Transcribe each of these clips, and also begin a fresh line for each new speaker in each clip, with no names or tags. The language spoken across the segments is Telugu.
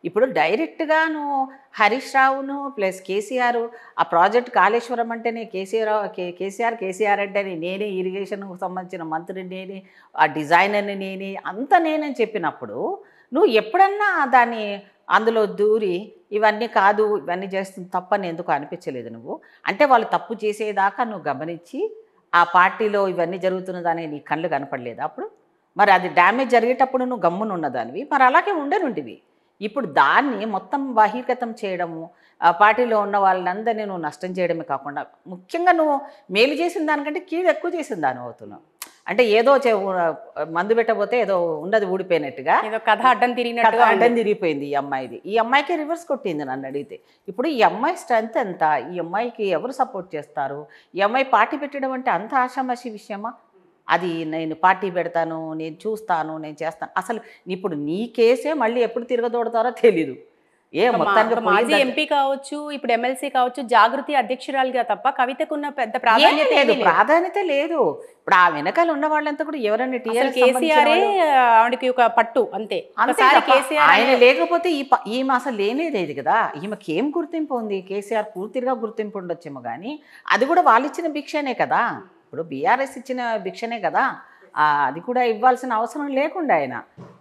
ఇప్పుడు డైరెక్ట్‌గా నువ్వు హరీష్ రావును ప్లస్ కేసీఆర్ ఆ ప్రాజెక్ట్ కాళేశ్వరం అంటేనే కేసీఆర్ అంటేనే నేనే ఇరిగేషన్‌కు సంబంధించిన మంత్రిని నేనే, ఆ డిజైనర్‌ని నేనే, అంతా నేనని చెప్పినప్పుడు నువ్వు ఎప్పుడన్నా దాన్ని అందులో దూరి ఇవన్నీ కాదు, ఇవన్నీ చేస్తుంది తప్పని ఎందుకు అనిపించలేదు నువ్వు? అంటే వాళ్ళు తప్పు చేసేదాకా నువ్వు గమనించి ఆ పార్టీలో ఇవన్నీ జరుగుతున్నదని నీ కళ్ళు కనపడలేదా అప్పుడు? మరి అది డ్యామేజ్ జరిగేటప్పుడు నువ్వు గమ్మున ఉన్నదానివి. మరి అలాగే ఉండనుంటివి. ఇప్పుడు దాన్ని మొత్తం బహిర్గతం చేయడము, ఆ పార్టీలో ఉన్న వాళ్ళందరినీ నువ్వు నష్టం చేయడమే కాకుండా, ముఖ్యంగా నువ్వు మేలు చేసిన దానికంటే కీడు ఎక్కువ చేసిన దానివి అవుతున్నావు. అంటే ఏదో మందు పెట్టబోతే ఏదో ఉన్నది ఊడిపోయినట్టుగా
ఏదో కథ అడ్డం
కథ
తిరిగినట్టుగా ఉంది.
అడ్డం తిరిగిపోయింది ఈ అమ్మాయిది. ఈ అమ్మాయికే రివర్స్ కొట్టింది నన్ను అడిగితే. ఇప్పుడు ఈ అమ్మాయి స్ట్రెంత్ ఎంత? ఈ అమ్మాయికి ఎవరు సపోర్ట్ చేస్తారు? ఈ అమ్మాయి పార్టీ పెట్టడం అంటే అంత ఆషామాషి విషయమా? అది నేను పార్టీ పెడతాను, నేను చూస్తాను, నేను చేస్తాను. అసలు ఇప్పుడు నీ కేసే మళ్ళీ ఎప్పుడు తిరగదోడతారో తెలీదు. మొత్తానికి
ఒక మాజీ ఎంపీ కావచ్చు, ఇప్పుడు ఎమ్మెల్సీ కావచ్చు, జాగృతి అధ్యక్షురాలుగా తప్ప కవితకున్న పెద్ద ప్రాధాన్యత
లేదు,
ఏమీ లేదు.
ప్రాధాన్యత లేదు. ఇప్పుడు ఆ వెనకాల ఉన్న వాళ్ళంతా కూడా ఎవరైనా
అసలు కేసీఆరే ఆవిడకి ఒక పట్టు అంతే. ఒకసారి కేసీఆర్
ఆయన లేకపోతే ఈమె అసలు లేనేది కదా. ఈమెకి ఏం గుర్తింపు ఉంది? కేసీఆర్ పూర్తిగా గుర్తింపు ఉండొచ్చేమో కానీ అది కూడా వాళ్ళు ఇచ్చిన భిక్షనే కదా. ఇప్పుడు బీఆర్ఎస్ ఇచ్చిన భిక్షనే కదా. అది కూడా ఇవ్వాల్సిన అవసరం లేకుండా ఆయన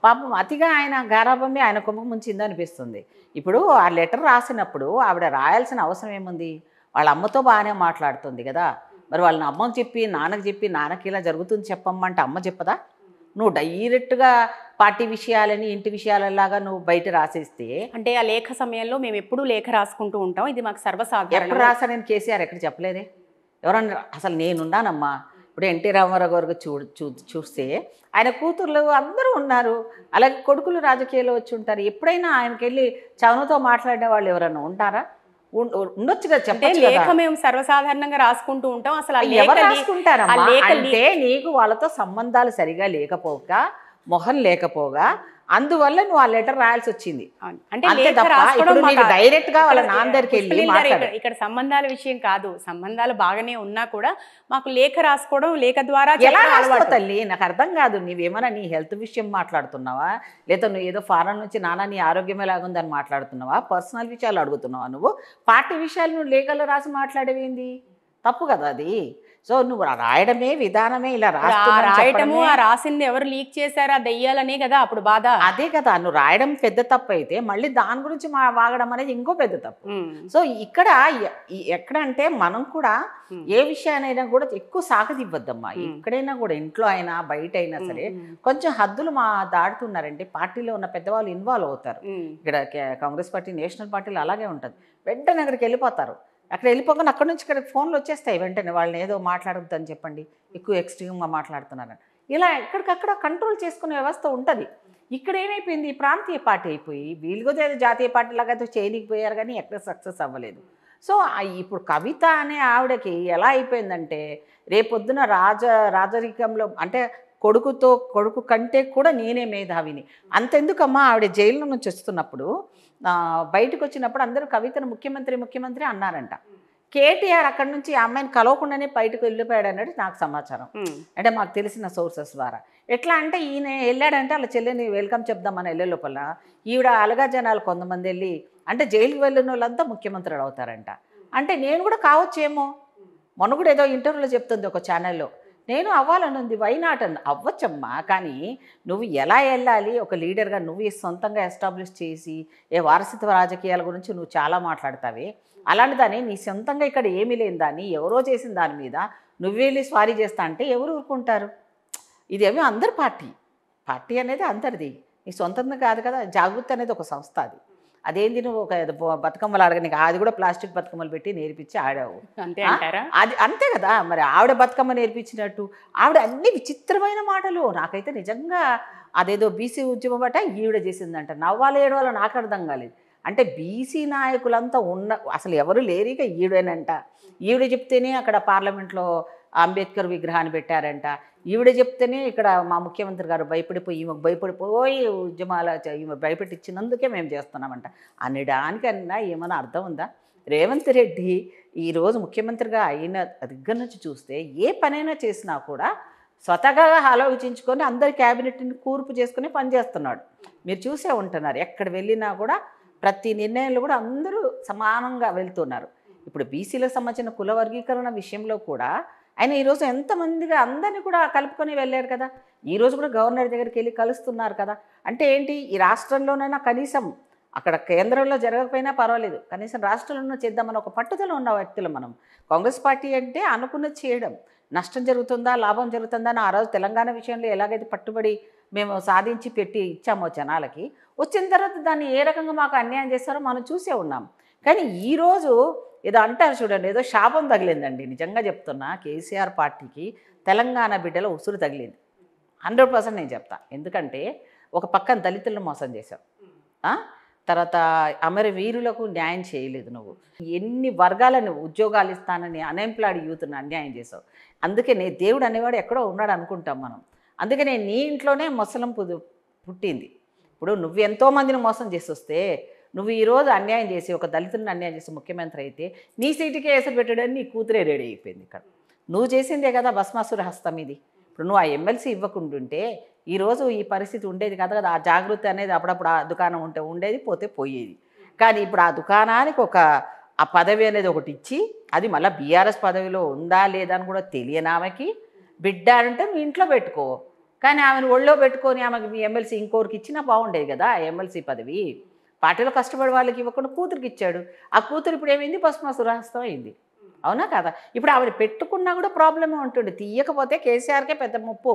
పాపం అతిగా ఆయన గారాభమే ఆయన కొమ్మ ముంచింది అనిపిస్తుంది. ఇప్పుడు ఆ లెటర్ రాసినప్పుడు ఆవిడ రాయాల్సిన అవసరం ఏముంది? వాళ్ళ అమ్మతో బాగానే మాట్లాడుతుంది కదా. మరి వాళ్ళ అమ్మకి చెప్పి నాన్నకి ఇలా జరుగుతుంది చెప్పమ్మంటే అమ్మ చెప్పదా? నువ్వు డైరెక్ట్గా పార్టీ విషయాలని ఇంటి విషయాలలాగా నువ్వు బయట రాసేస్తే.
అంటే ఆ లేఖ సమయంలో మేము ఎప్పుడూ లేఖ రాసుకుంటూ ఉంటాం, ఇది మాకు సర్వసాధారణం.
ఎప్పుడు రాశానని కేసీఆర్ ఎక్కడ చెప్పలేదే. ఎవరన్నా అసలు నేనున్నానమ్మా. ఇప్పుడు ఎన్టీ రామారావు గారు చూస్తే ఆయన కూతుర్లు అందరూ ఉన్నారు, అలాగే కొడుకులు రాజకీయాల్లో వచ్చి ఉంటారు. ఎప్పుడైనా ఆయనకి వెళ్ళి చవనతో మాట్లాడే వాళ్ళు ఎవరైనా ఉంటారా? ఉండొచ్చు కదా. చెప్పండి.
లేఖ మేము సర్వసాధారణంగా రాసుకుంటూ ఉంటాం. అసలు
ఎవరు రాసుకుంటారమ్మా? అంటే నీకు వాళ్ళతో సంబంధాలు సరిగా లేకపోక, మొహం లేకపోగా, అందువల్ల నువ్వు ఆ లెటర్ రాయాల్సి వచ్చింది.
అంటే
డైరెక్ట్ గా వాళ్ళ నాన్న దగ్గరికి వెళ్ళి
ఇక్కడ సంబంధాల విషయం కాదు, సంబంధాలు బాగానే ఉన్నా కూడా మాకు లేఖ రాసుకోవడం, లేఖ ద్వారా
ఎలా రాసుకో తల్లి? నాకు అర్థం కాదు. నీవేమన్నా నీ హెల్త్ విషయం మాట్లాడుతున్నావా, లేదా నువ్వు ఏదో ఫారెన్ నుంచి నాన్న నీ ఆరోగ్యం ఎలాగుందని మాట్లాడుతున్నావా, పర్సనల్ విషయాలు అడుగుతున్నావా? నువ్వు పార్టీ విషయాలు నువ్వు లేఖలో రాసి మాట్లాడేవేంది? తప్పు కదా అది. సో నువ్వు రాయడమే విధానమే ఇలా
రాయటము, ఆ రాసింది ఎవరు లీక్ చేశారా దెయ్యాలనే కదా అప్పుడు బాధ.
అదే కదా, నువ్వు రాయడం పెద్ద తప్పు అయితే మళ్ళీ దాని గురించి వాగడం అనేది ఇంకో పెద్ద తప్పు. సో ఇక్కడ ఎక్కడంటే మనం కూడా ఏ విషయానైనా కూడా ఎక్కువ సాగదివ్వద్దమ్మా. ఎక్కడైనా కూడా ఇంట్లో అయినా బయట అయినా సరే కొంచెం హద్దులు దాడుతున్నారంటే పార్టీలో ఉన్న పెద్దవాళ్ళు ఇన్వాల్వ్ అవుతారు. ఇక్కడ కాంగ్రెస్ పార్టీ, నేషనల్ పార్టీలు అలాగే ఉంటుంది. వెంటనే అక్కడికి వెళ్ళిపోతారు. అక్కడ వెళ్ళిపోగానే అక్కడి నుంచి ఇక్కడ ఫోన్లు వచ్చేస్తాయి వెంటనే. వాళ్ళని ఏదో మాట్లాడొద్దని చెప్పండి, ఎక్కువ ఎక్స్ట్రీమ్గా మాట్లాడుతున్నారని. ఇలా ఎక్కడికక్కడ కంట్రోల్ చేసుకునే వ్యవస్థ ఉంటుంది. ఇక్కడ ఏమైపోయింది? ప్రాంతీయ పార్టీ అయిపోయి వీళ్ళు కూడా ఏదో జాతీయ పార్టీ లాగా అయితే చేయలేకపోయారు కానీ ఎక్కడ సక్సెస్ అవ్వలేదు. సో ఇప్పుడు కవిత అనే ఆవిడకి ఎలా అయిపోయిందంటే రేపొద్దున రాజరికంలో అంటే కొడుకు కంటే కూడా నేనే మేధావిని. అంతెందుకమ్మా, ఆవిడ జైలు నుంచి వస్తున్నప్పుడు బయటకు వచ్చినప్పుడు అందరూ కవితను ముఖ్యమంత్రి అన్నారంట. కేటీఆర్ అక్కడి నుంచి ఆ అమ్మాయిని కలవకుండానే బయటకు వెళ్ళిపోయాడు అన్నట్టు నాకు సమాచారం. అంటే మాకు తెలిసిన సోర్సెస్ ద్వారా. ఎట్లా అంటే ఈయన వెళ్ళాడంటే వాళ్ళ చెల్లెని వెల్కమ్ చెప్దామని వెళ్ళే లోపల ఈవిడ అలగా జనాలు కొంతమంది వెళ్ళి అంటే జైలుకి వెళ్ళిన వాళ్ళంతా ముఖ్యమంత్రులు అవుతారంట. అంటే నేను కూడా కావచ్చేమో. మొన్న కూడా ఏదో ఇంటర్వ్యూలో చెప్తుంది ఒక ఛానల్లో, నేను అవ్వాలని ఉంది, వై నాట్ అంది. అవ్వచ్చమ్మా, కానీ నువ్వు ఎలా వెళ్ళాలి? ఒక లీడర్గా నువ్వు సొంతంగా ఎస్టాబ్లిష్ చేసి వారసత్వ రాజకీయాల గురించి నువ్వు చాలా మాట్లాడతావే, అలాంటి దాన్ని నీ సొంతంగా ఇక్కడ ఏమీ లేని దాన్ని ఎవరో చేసిన దాని మీద నువ్వు వెళ్ళి స్వారీ చేస్తా అంటే ఎవరు ఊరుకుంటారు? ఇదేమో అందరి పార్టీ అనేది అందరిది, నీ సొంతంగా కాదు కదా. జాగృతి అనేది ఒక సంస్థ. అదేంది నువ్వు ఒక బతుకమ్మలు ఆడగనికి అది కూడా ప్లాస్టిక్ బతుకమ్మలు పెట్టి నేర్పించి ఆడావు. అది అంతే కదా. మరి ఆవిడ బతుకమ్మ నేర్పించినట్టు ఆవిడ అన్ని విచిత్రమైన మాటలు. నాకైతే నిజంగా అదేదో బీసీ ఉద్యమం బట్ట ఈవిడ చేసిందంట. నవ్వాలి ఏడవాలో నాకు అర్థం కాలేదు. అంటే బీసీ నాయకులంతా అసలు ఎవరు లేరిక ఈవిడేనంట. ఈవిడ చెప్తేనే అక్కడ పార్లమెంట్లో అంబేద్కర్ విగ్రహాన్ని పెట్టారంట. ఈవిడ చెప్తేనే ఇక్కడ మా ముఖ్యమంత్రి గారు ఈమెకు భయపడిపోయి ఉద్యమాల ఈమె భయపెట్టించినందుకే మేము చేస్తున్నామంట అనడానికన్నా ఏమైనా అర్థం ఉందా? రేవంత్ రెడ్డి ఈరోజు ముఖ్యమంత్రిగా అయిన దగ్గర నుంచి చూస్తే ఏ పనైనా చేసినా కూడా స్వతహాగా ఆలోచించుకొని అందరి క్యాబినెట్ని కూర్పు చేసుకుని పనిచేస్తున్నాడు. మీరు చూసే ఉంటున్నారు, ఎక్కడ వెళ్ళినా కూడా ప్రతి నిర్ణయంలో కూడా అందరూ సమానంగా వెళ్తున్నారు. ఇప్పుడు బీసీలకు సంబంధించిన కుల వర్గీకరణ విషయంలో కూడా ఆయన ఈరోజు ఎంతమందిగా అందరినీ కూడా కలుపుకొని వెళ్ళారు కదా. ఈరోజు కూడా గవర్నర్ దగ్గరికి వెళ్ళి కలుస్తున్నారు కదా. అంటే ఏంటి, ఈ రాష్ట్రంలోనైనా కనీసం అక్కడ కేంద్రంలో జరగకపోయినా పర్వాలేదు, కనీసం రాష్ట్రంలో చేద్దామని ఒక పట్టుదల ఉన్న వ్యక్తులు మనం. కాంగ్రెస్ పార్టీ అంటే అనుకున్నది చేయడం, నష్టం జరుగుతుందా లాభం జరుగుతుందా అని ఆ రోజు తెలంగాణ విషయంలో ఎలాగైతే పట్టుబడి మేము సాధించి పెట్టి ఇచ్చామో జనాలకి, వచ్చిన తర్వాత దాన్ని ఏ రకంగా మాకు అన్యాయం చేస్తారో మనం చూసే ఉన్నాం. కానీ ఈరోజు ఏదో అంటారు చూడండి, ఏదో శాపం తగిలిందండి. నిజంగా చెప్తున్నా, కేసీఆర్ పార్టీకి తెలంగాణ బిడ్డల ఉసురు తగిలింది 100% నేను చెప్తా. ఎందుకంటే ఒక పక్కన దళితులను మోసం చేశావు, తర్వాత అమరవీరులకు న్యాయం చేయలేదు, నువ్వు ఎన్ని వర్గాలను ఉద్యోగాలు ఇస్తానని అన్ఎంప్లాయిడ్ యూత్ని అన్యాయం చేసావు. అందుకే దేవుడు అనేవాడు ఎక్కడో ఉన్నాడు అనుకుంటాం మనం. అందుకనే నీ ఇంట్లోనే మొసలం పుట్టింది. ఇప్పుడు నువ్వు ఎంతోమందిని మోసం చేసి వస్తే, నువ్వు ఈరోజు అన్యాయం చేసి ఒక దళితులను అన్యాయం చేసి ముఖ్యమంత్రి అయితే నీ సీటుకే ఎసరు పెట్టడానికి నీ కూతురే రెడీ అయిపోయింది. ఇక్కడ నువ్వు చేసిందే కదా భస్మాసుర హస్తం ఇది. ఇప్పుడు నువ్వు ఆ ఎమ్మెల్సీ ఇవ్వకుంటుంటే ఈరోజు ఈ పరిస్థితి ఉండేది కదా. ఆ జాగృతి అనేది అప్పుడప్పుడు ఆ దుకాణం ఉంటే ఉండేది, పోతే పోయేది. కానీ ఇప్పుడు ఆ దుకాణానికి ఆ పదవి అనేది ఒకటి ఇచ్చి, అది మళ్ళీ బీఆర్ఎస్ పదవిలో ఉందా లేదా అని కూడా తెలియని ఆమెకి బిడ్డ అంటే మీ ఇంట్లో పెట్టుకో, కానీ ఆమెను ఒళ్ళో పెట్టుకొని ఆమెకి మీ ఎమ్మెల్సీ ఇంకోరికి ఇచ్చినా బాగుండేది కదా. ఆ ఎమ్మెల్సీ పదవి పార్టీలో కష్టపడే వాళ్ళకి ఇవ్వకుండా కూతురికి ఇచ్చాడు. ఆ కూతురు ఇప్పుడు ఏమైంది, భస్మాసురహస్తం అయింది. అవునా కదా. ఇప్పుడు ఆవిడ పెట్టుకున్నా కూడా ప్రాబ్లమే ఉంటుంది. తీయకపోతే కేసీఆర్కే పెద్ద ముప్పు.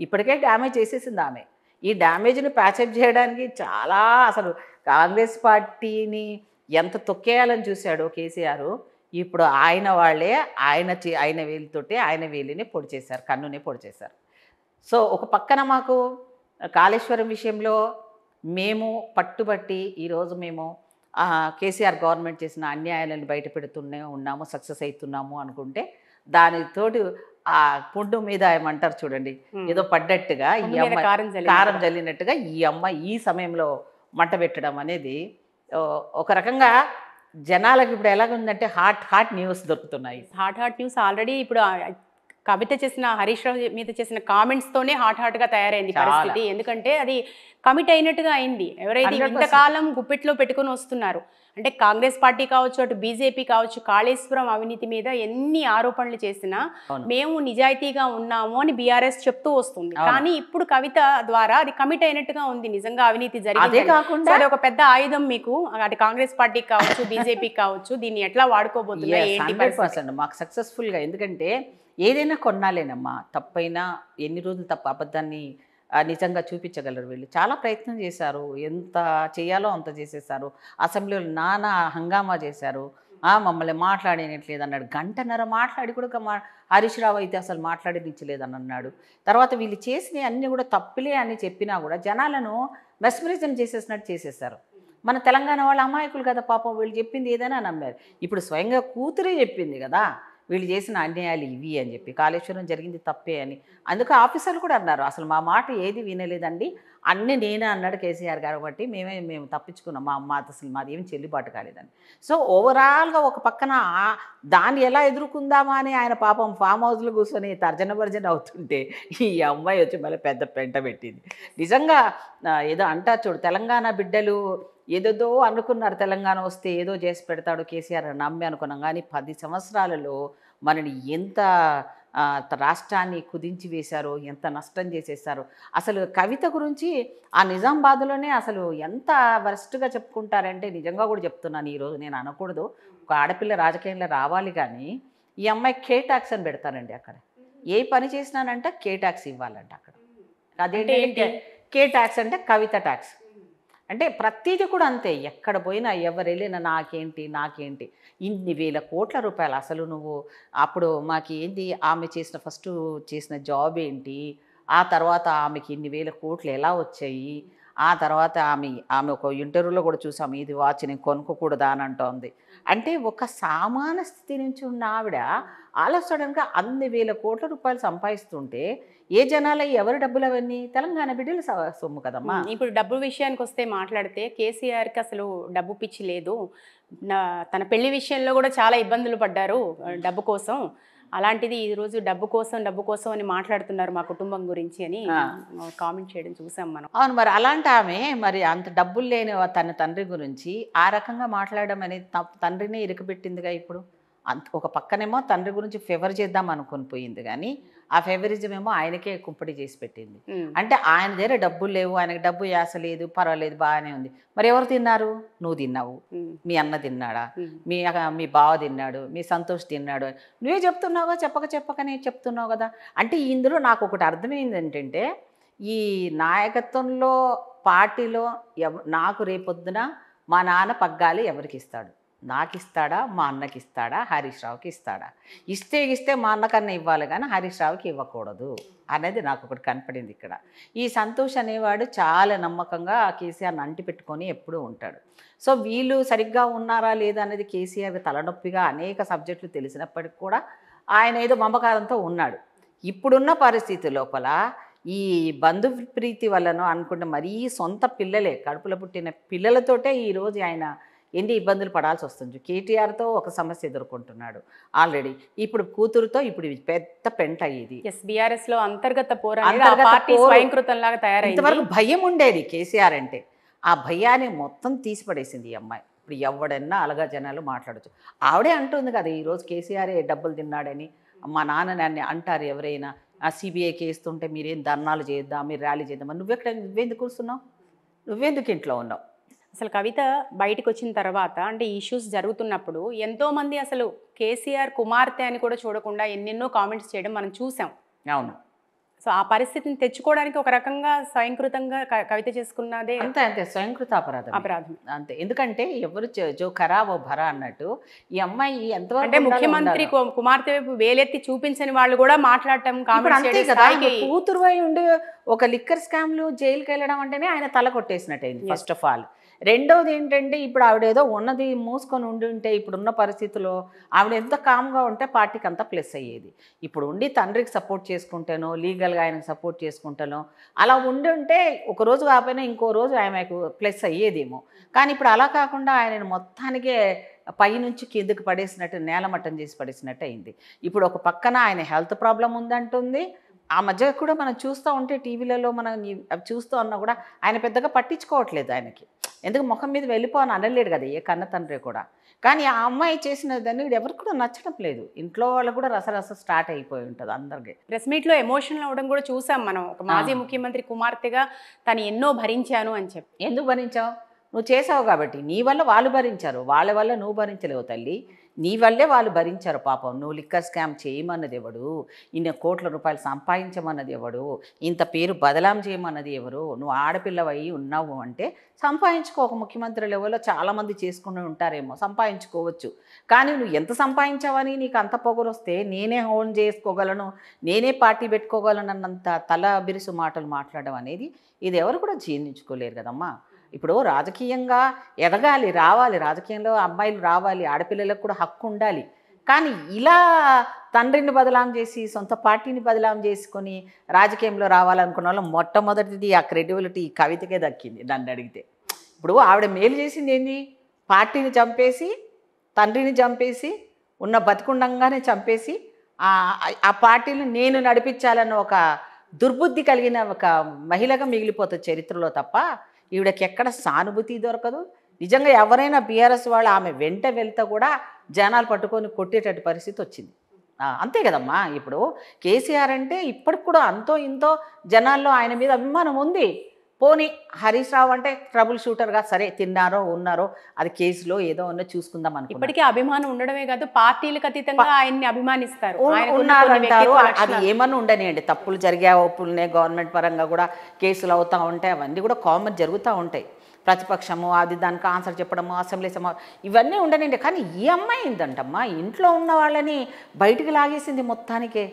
ఇప్పటికే డ్యామేజ్ చేసేసింది ఆమె. ఈ డ్యామేజ్ని ప్యాచప్ చేయడానికి చాలా అసలు కాంగ్రెస్ పార్టీని ఎంత తొక్కేయాలని చూశాడో కేసీఆర్, ఇప్పుడు ఆయన వాళ్ళే ఆయన వేలితోటి ఆయన వేలిని పొడి చేశారు, కన్నుని పొడి చేశారు. సో ఒక పక్కన మాకు కాళేశ్వరం విషయంలో మేము పట్టుబట్టి ఈరోజు మేము కేసీఆర్ గవర్నమెంట్ చేసిన అన్యాయాలను బయట పెడుతూనే ఉన్నాము, సక్సెస్ అవుతున్నాము అనుకుంటే, దానితోటి ఆ పుండు మీద ఏమంటారు చూడండి, ఏదో పడ్డట్టుగా ఈ అమ్మాయి కారం జల్లినట్టుగా ఈ అమ్మాయి ఈ సమయంలో మంట పెట్టడం అనేది ఒక రకంగా జనాలకు ఇప్పుడు ఎలాగుందంటే హాట్ న్యూస్ దొరుకుతున్నాయి.
హాట్ న్యూస్ ఆల్రెడీ ఇప్పుడు కవిత చేసిన, హరీష్ రావు మీద చేసిన కామెంట్స్తోనే హాట్గా తయారైంది పరిస్థితి. ఎందుకంటే అది కమిట్ అయినట్టుగా అయింది. ఎవరైతే ఇంతకాలం గుప్పెట్లో పెట్టుకుని వస్తున్నారు అంటే కాంగ్రెస్ పార్టీ కావచ్చు, అటు బీజేపీ కావచ్చు, కాళేశ్వరం అవినీతి మీద ఎన్ని ఆరోపణలు చేసినా మేము నిజాయితీగా ఉన్నాము అని బీఆర్ఎస్ చెప్తూ వస్తుంది. కానీ ఇప్పుడు కవిత ద్వారా అది కమిట్ అయినట్టుగా ఉంది, నిజంగా అవినీతి జరిగింది. అది ఒక పెద్ద ఆయుధం మీకు, అటు కాంగ్రెస్ పార్టీకి కావచ్చు, బీజేపీ కావచ్చు. దీన్ని ఎట్లా వాడుకోబోతున్నారు?
100% మాకు సక్సెస్ఫుల్గా. ఎందుకంటే ఏదైనా కొన్నాలేనమ్మా, తప్పైనా ఎన్ని రోజులు తప్ప అబద్ధాన్ని నిజంగా చూపించగలరు వీళ్ళు. చాలా ప్రయత్నం చేశారు, ఎంత చేయాలో అంత చేసేసారు. అసెంబ్లీలో నానా హంగామా చేశారు. మమ్మల్ని మాట్లాడినట్లేదు అన్నాడు. గంటన్నర మాట్లాడి కూడా హరీష్ రావు అయితే అసలు మాట్లాడినిచ్చలేదని అన్నాడు. తర్వాత వీళ్ళు చేసినవి అన్నీ కూడా తప్పులే అని చెప్పినా కూడా జనాలను మెస్మరిజం చేసేసినట్టు చేసేసారు. మన తెలంగాణ వాళ్ళ అమాయకులు కదా పాపం, వీళ్ళు చెప్పింది ఏదైనా నమ్మారు. ఇప్పుడు స్వయంగా కూతురే చెప్పింది కదా వీళ్ళు చేసిన అన్యాయాలు ఇవి అని చెప్పి, కాళేశ్వరం జరిగింది తప్పే అని. అందుకే ఆఫీసర్లు కూడా అన్నారు, అసలు మా మాట ఏది వినలేదండి, అన్నీ నేనే అన్నాడు కేసీఆర్ గారు, బట్టి మేము తప్పించుకున్నాం, అసలు మాది ఏమి చెల్లుబాటు కాలేదని. సో ఓవరాల్గా ఒక పక్కన దాన్ని ఎలా ఎదుర్కొందామా అని ఆయన పాపం ఫామ్ హౌస్లో కూర్చొని తర్జన అవుతుంటే ఈ అమ్మాయి వచ్చి మళ్ళీ పెద్ద పెంట పెట్టింది. నిజంగా ఏదో అంటారు చూడు, తెలంగాణ బిడ్డలు ఏదేదో అనుకున్నారు, తెలంగాణ వస్తే ఏదో చేసి పెడతాడు కేసీఆర్ అని నమ్మి అనుకున్నాం. కానీ 10 సంవత్సరాలలో మనని ఎంత రాష్ట్రాన్ని కుదించి వేశారో, ఎంత నష్టం చేసేసారో. అసలు కవిత గురించి ఆ నిజామాబాద్లోనే అసలు ఎంత వరస్ట్గా చెప్పుకుంటారంటే, నిజంగా కూడా చెప్తున్నాను, ఈరోజు నేను అనకూడదు, ఒక ఆడపిల్ల రాజకీయంలో రావాలి, కానీ ఈ అమ్మాయి కే ట్యాక్స్ అని పెడతారండి అక్కడ. ఏ పని చేసినానంటే కే ట్యాక్స్ ఇవ్వాలంట అక్కడ. అదేంటి కే ట్యాక్స్ అంటే కవిత ట్యాక్స్ అంటే ప్రతిదీ కూడా అంతే. ఎక్కడ పోయినా ఎవరు వెళ్ళినా నాకేంటి ఇన్ని వేల కోట్ల రూపాయలు. అసలు నువ్వు అప్పుడు మాకు ఏంది, ఆమె ఫస్ట్ చేసిన జాబ్ ఏంటి, ఆ తర్వాత ఆమెకి ఇన్ని వేల కోట్లు ఎలా వచ్చాయి, ఆ తర్వాత ఆమె ఒక ఇంటర్వ్యూలో కూడా చూసాము, ఇది వాచ్ నేను కొనుక్కోకూడదా అని అంటోంది. అంటే ఒక సామాన్య స్థితి నుంచి ఉన్న ఆవిడ ఆలోచనగా అన్ని వేల కోట్ల రూపాయలు సంపాదిస్తుంటే ఏ జనాల ఎవరి డబ్బులు అవన్నీ? తెలంగాణ బిడ్డలు సొమ్ము కదమ్మా.
ఇప్పుడు డబ్బు విషయానికి వస్తే మాట్లాడితే కేసీఆర్కి అసలు డబ్బు పిచ్చి లేదు. తన పెళ్లి విషయంలో కూడా చాలా ఇబ్బందులు పడ్డారు డబ్బు కోసం. అలాంటిది ఈ రోజు డబ్బు కోసం అని మాట్లాడుతున్నారు మా కుటుంబం గురించి అని కామెంట్ చేయడం చూసాం మనం.
అవును, మరి అలాంటి ఆమె మరి అంత డబ్బులు లేని తన తండ్రి గురించి ఆ రకంగా మాట్లాడడం అనేది తండ్రినే ఇరుకుపెట్టిందిగా. ఇప్పుడు ఒక పక్కనేమో తండ్రి గురించి ఫేవర్ చేద్దాం అనుకుని పోయింది, కానీ ఆ ఫేవరిజం ఏమో ఆయనకే కుంపటి చేసి పెట్టింది. అంటే ఆయన దగ్గర డబ్బులు లేవు, ఆయనకు డబ్బు యాస లేదు, పర్వాలేదు, బాగానే ఉంది. మరి ఎవరు తిన్నారు? నువ్వు తిన్నావు, మీ అన్న తిన్నాడా, మీ బావ తిన్నాడు, మీ సంతోష్ తిన్నాడు, నువ్వే చెప్తున్నావుగా, చెప్పకనే చెప్తున్నావు కదా. అంటే ఇందులో నాకు ఒకటి అర్థమైంది ఏంటంటే, ఈ నాయకత్వంలో పార్టీలో నాకు రేపొద్దున మా నాన్న పగ్గాలి ఎవరికి ఇస్తాడు? నాకు ఇస్తాడా, మా అన్నకి ఇస్తాడా, హరీష్ రావుకి ఇస్తాడా? ఇస్తే మా అన్నకన్నా ఇవ్వాలి కానీ హరీష్ రావుకి ఇవ్వకూడదు అనేది నాకు ఒకటి కనపడింది ఇక్కడ. ఈ సంతోష్ అనేవాడు చాలా నమ్మకంగా కేసీఆర్ని అంటి పెట్టుకొని ఎప్పుడూ ఉంటాడు. సో వీళ్ళు సరిగ్గా ఉన్నారా లేదా అనేది కేసీఆర్ తలనొప్పిగా అనేక సబ్జెక్టులు తెలిసినప్పటికి కూడా ఆయన ఏదో మమకారంతో ఉన్నాడు. ఇప్పుడున్న పరిస్థితి లోపల ఈ బంధు ప్రీతి వలన అనుకుంటే మరీ సొంత పిల్లలే, కడుపులో పుట్టిన పిల్లలతోటే ఈరోజు ఆయన ఎన్ని ఇబ్బందులు పడాల్సి వస్తుంది. కేటీఆర్తో ఒక సమస్య ఎదుర్కొంటున్నాడు ఆల్రెడీ, ఇప్పుడు కూతురుతో ఇప్పుడు పెద్ద పెంట అయ్యేది.
బీఆర్ఎస్ లో అంతర్గత స్వయంకృతంలాగా తయారైంది.
ఇంతవరకు భయం ఉండేది కేసీఆర్ అంటే, ఆ భయాన్ని మొత్తం తీసిపడేసింది ఈ అమ్మాయి. ఇప్పుడు ఎవడన్నా అలాగా జనాలు మాట్లాడచ్చు. ఆవిడే అంటుంది కదా ఈరోజు కేసీఆరే డబ్బులు తిన్నాడని. మా నాన్న నన్ను అంటారు ఎవరైనా, ఆ సిబిఐ కేస్తుంటే మీరేం ధర్నాలు చేద్దాం, మీరు ర్యాలీ చేద్దాం, నువ్వెందుకు కూర్చున్నావు, నువ్వెందుకు ఇంట్లో ఉన్నావు?
అసలు కవిత బయటకు వచ్చిన తర్వాత అంటే ఇష్యూస్ జరుగుతున్నప్పుడు ఎంతోమంది అసలు కేసీఆర్ కుమార్తె అని కూడా చూడకుండా ఎన్నెన్నో కామెంట్స్ చేయడం మనం చూసాం.
అవును.
సో ఆ పరిస్థితిని తెచ్చుకోవడానికి ఒక రకంగా స్వయంకృతంగా కవిత చేసుకున్నదే.
అంతే స్వయంకృత అపరాధం అంతే. ఎందుకంటే ఎవరు జో ఖరాబో భరా అన్నట్టు ఈ అమ్మాయి ఎంతవరకు
అంటే ముఖ్యమంత్రి కుమార్తె వైపు వేలెత్తి చూపించని వాళ్ళు కూడా మాట్లాడటం,
అంతే కదా. కూతురు అయి ఉండి ఒక లిక్కర్ స్కామ్లు జైలుకి వెళ్ళడం అంటేనే ఆయన తల కొట్టేసినట్టయింది ఫస్ట్ ఆఫ్ ఆల్. రెండవది ఏంటంటే ఇప్పుడు ఆవిడేదో ఉన్నది మూసుకొని ఉంటే ఇప్పుడున్న పరిస్థితుల్లో ఆవిడ ఎంత కామ్గా ఉంటే పార్టీకి అంతా ప్లస్ అయ్యేది. ఇప్పుడు ఉండి తండ్రికి సపోర్ట్ చేసుకుంటానో, లీగల్గా ఆయనకు సపోర్ట్ చేసుకుంటానో, అలా ఉంటే ఒకరోజు కాకపోయినా ఇంకో రోజు ఆమెకు ప్లస్ అయ్యేదేమో. కానీ ఇప్పుడు అలా కాకుండా ఆయన మొత్తానికే పైనుంచి కిందకి పడేసినట్టు, నేలమట్టం చేసి పడేసినట్టు అయింది. ఇప్పుడు ఒక పక్కన ఆయన హెల్త్ ప్రాబ్లం ఉందంటుంది. ఆ మధ్య కూడా మనం చూస్తూ ఉంటే టీవీలలో మనం చూస్తూ ఉన్నా కూడా ఆయన పెద్దగా పట్టించుకోవట్లేదు. ఆయనకి ఎందుకు ముఖం మీద వెళ్ళిపోని అనలేడు కదా ఏ కన్న తండ్రి కూడా. కానీ ఆ అమ్మాయి చేసిన దాన్ని ఎవరికి కూడా నచ్చడం లేదు. ఇంట్లో వాళ్ళు కూడా రసరస స్టార్ట్ అయిపోయి ఉంటుంది అందరికి.
ప్రెస్ మీట్లో ఎమోషనల్ అవ్వడం కూడా చూసాం మనం. ఒక మాజీ ముఖ్యమంత్రి కుమార్తెగా తను ఎన్నో భరించాను అని చెప్పి.
ఎందుకు భరించావు? నువ్వు చేసావు కాబట్టి. నీ వల్ల వాళ్ళు భరించారు, వాళ్ళ వల్ల నువ్వు భరించలేవు తల్లి. నీ వల్లే వాళ్ళు భరించారు పాపం. నువ్వు లిక్కర్ స్కామ్ చేయమన్నది ఎవడు? ఇన్ని కోట్ల రూపాయలు సంపాదించమన్నది ఎవడు? ఇంత పేరు బదలాం చేయమన్నది ఎవరు? నువ్వు ఆడపిల్లవై ఉన్నావు అంటే సంపాదించుకో. ఒక ముఖ్యమంత్రి లెవెల్లో చాలామంది చేసుకుని ఉంటారేమో, సంపాదించుకోవచ్చు. కానీ నువ్వు ఎంత సంపాదించావని నీకు అంత పొగరు వస్తే నేనే ఓన్ చేసుకోగలను, నేనే పార్టీ పెట్టుకోగలను అన్నంత తల బిరుసు మాటలు మాట్లాడడం అనేది ఇది ఎవరు కూడా జీర్ణించుకోలేరు కదమ్మా. ఇప్పుడు రాజకీయంగా ఎదగాలి, రావాలి, రాజకీయంలో అమ్మాయిలు రావాలి, ఆడపిల్లలకు కూడా హక్కు ఉండాలి. కానీ ఇలా తండ్రిని బదలాం చేసి సొంత పార్టీని బదలాం చేసుకొని రాజకీయంలో రావాలనుకున్న వాళ్ళు మొట్టమొదటిది ఆ క్రెడిబిలిటీ కవితకే దక్కింది నన్ను అడిగితే. ఇప్పుడు ఆవిడ మేలు చేసింది ఏంది? పార్టీని చంపేసి, తండ్రిని చంపేసి, ఉన్న బతికుండంగానే చంపేసి ఆ పార్టీని నేను నడిపించాలన్న ఒక దుర్బుద్ధి కలిగిన ఒక మహిళగా మిగిలిపోతుంది చరిత్రలో తప్ప ఈవిడకి ఎక్కడ సానుభూతి దొరకదు. నిజంగా ఎవరైనా బీఆర్ఎస్ వాళ్ళు ఆమె వెంట వెళ్తే కూడా జనాలు పట్టుకొని కొట్టేటట్టు పరిస్థితి వచ్చింది. అంతే కదమ్మా. ఇప్పుడు కేసీఆర్ అంటే ఇప్పటికి కూడా అంతో ఇంతో జనాల్లో ఆయన మీద అభిమానం ఉంది. పోనీ హరీష్ రావు అంటే ట్రబుల్ షూటర్గా సరే తిన్నారో ఉన్నారో అది కేసులో ఏదో ఉన్న చూసుకుందాం అనుకో.
ఇప్పటికీ అభిమానం ఉండడమే కాదు, పార్టీలకు అతీతంగా ఆయన్ని అభిమానిస్తారు,
ఉన్నారంటారు. అది ఏమన్నా ఉండనియండి, తప్పులు జరిగే ఒప్పులనే గవర్నమెంట్ పరంగా కూడా కేసులు అవుతూ ఉంటాయి. అవన్నీ కూడా కామన్ జరుగుతూ ఉంటాయి. ప్రతిపక్షము అది దానికి ఆన్సర్ చెప్పడము, అసెంబ్లీ ఇవన్నీ ఉండనండి. కానీ ఈ అమ్మాయి ఏంటంటమ్మా ఇంట్లో ఉన్న వాళ్ళని బయటికి లాగేసింది. మొత్తానికే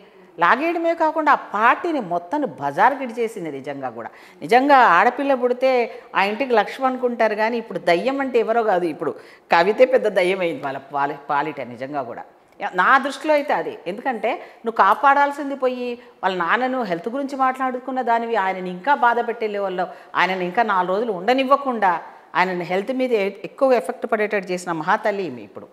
లాగేయడమే కాకుండా ఆ పార్టీని మొత్తాన్ని బజార్ గిడిచేసింది. నిజంగా కూడా నిజంగా ఆడపిల్ల పుడితే ఆ ఇంటికి లక్ష్యం అనుకుంటారు, కానీ ఇప్పుడు దయ్యం అంటే ఎవరో కాదు, ఇప్పుడు కవితే పెద్ద దయ్యం అయింది వాళ్ళ పాలిట. నిజంగా కూడా నా దృష్టిలో అయితే అది. ఎందుకంటే నువ్వు కాపాడాల్సింది పోయి వాళ్ళ నాన్నను హెల్త్ గురించి మాట్లాడుకున్న దానివి ఆయనని ఇంకా బాధ పెట్టే లెవెల్లో ఆయనని ఇంకా 4 రోజులు ఉండనివ్వకుండా ఆయనని హెల్త్ మీద ఎక్కువ ఎఫెక్ట్ పడేటట్టు చేసిన మహాతల్లి ఇప్పుడు.